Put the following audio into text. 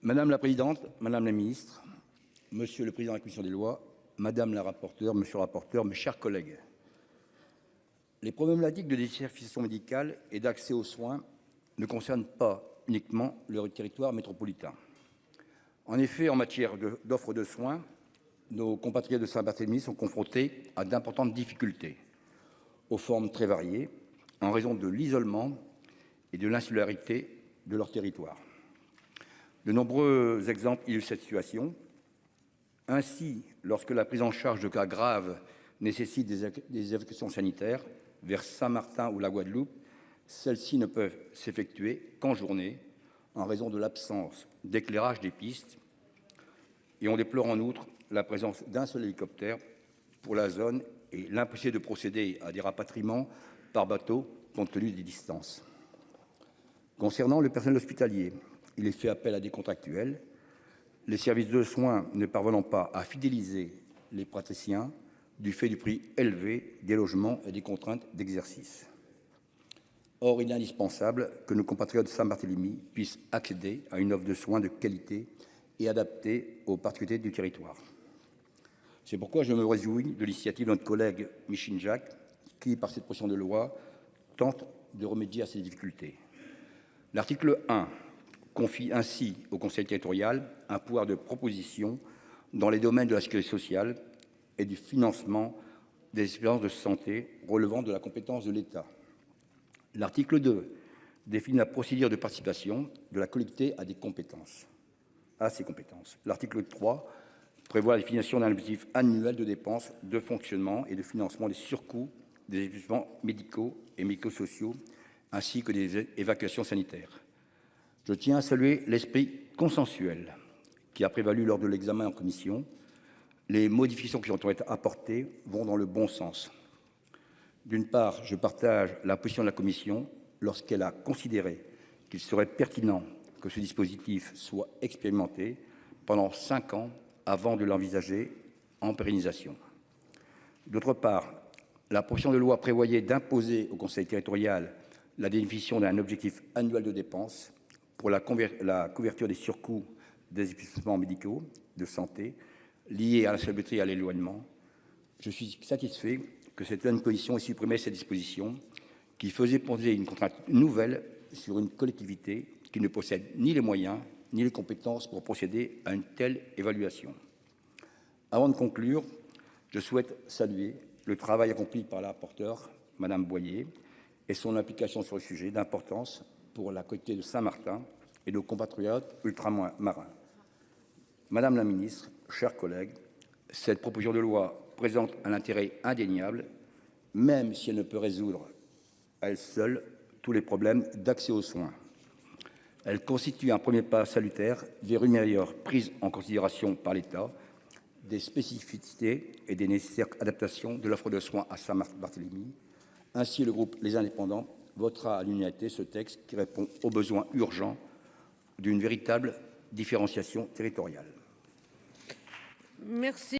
Madame la présidente, madame la ministre, monsieur le président de la commission des lois, madame la rapporteure, monsieur le rapporteur, mes chers collègues. Les problématiques de désertification médicale et d'accès aux soins ne concernent pas uniquement le territoire métropolitain. En effet, en matière d'offre de soins, nos compatriotes de Saint-Barthélemy sont confrontés à d'importantes difficultés, aux formes très variées, en raison de l'isolement et de l'insularité de leur territoire. De nombreux exemples illustrent cette situation. Ainsi, lorsque la prise en charge de cas graves nécessite des évacuations sanitaires vers Saint-Martin ou la Guadeloupe, celles-ci ne peuvent s'effectuer qu'en journée en raison de l'absence d'éclairage des pistes. Et on déplore en outre la présence d'un seul hélicoptère pour la zone et l'impossibilité de procéder à des rapatriements par bateau compte tenu des distances. Concernant le personnel hospitalier, il est fait appel à des contractuels, les services de soins ne parvenant pas à fidéliser les praticiens du fait du prix élevé des logements et des contraintes d'exercice. Or, il est indispensable que nos compatriotes de Saint-Barthélemy puissent accéder à une offre de soins de qualité et adaptée aux particularités du territoire. C'est pourquoi je me réjouis de l'initiative de notre collègue Micheline Jacques, qui, par cette proposition de loi, tente de remédier à ces difficultés. L'article 1 confie ainsi au Conseil territorial un pouvoir de proposition dans les domaines de la sécurité sociale et du financement des expériences de santé relevant de la compétence de l'État. L'article 2 définit la procédure de participation de la collectivité à ses compétences. L'article 3 prévoit la définition d'un objectif annuel de dépenses de fonctionnement et de financement des surcoûts des établissements médicaux et médico-sociaux ainsi que des évacuations sanitaires. Je tiens à saluer l'esprit consensuel qui a prévalu lors de l'examen en commission. Les modifications qui ont été apportées vont dans le bon sens. D'une part, je partage la position de la commission lorsqu'elle a considéré qu'il serait pertinent que ce dispositif soit expérimenté pendant 5 ans avant de l'envisager en pérennisation. D'autre part, la proposition de loi prévoyait d'imposer au Conseil territorial la définition d'un objectif annuel de dépenses pour la couverture des surcoûts des établissements médicaux de santé liés à la salubrité et à l'éloignement. Je suis satisfait que cette même commission ait supprimé cette disposition qui faisait poser une contrainte nouvelle sur une collectivité qui ne possède ni les moyens ni les compétences pour procéder à une telle évaluation. Avant de conclure, je souhaite saluer le travail accompli par la rapporteure, Madame Boyer, et son implication sur le sujet d'importance pour la collectivité de Saint-Martin et nos compatriotes ultramarins. Madame la ministre, chers collègues, cette proposition de loi présente un intérêt indéniable, même si elle ne peut résoudre à elle seule tous les problèmes d'accès aux soins. Elle constitue un premier pas salutaire vers une meilleure prise en considération par l'État des spécificités et des nécessaires adaptations de l'offre de soins à Saint-Barthélemy. Ainsi, le groupe Les Indépendants votera à l'unanimité ce texte qui répond aux besoins urgents d'une véritable différenciation territoriale. Merci.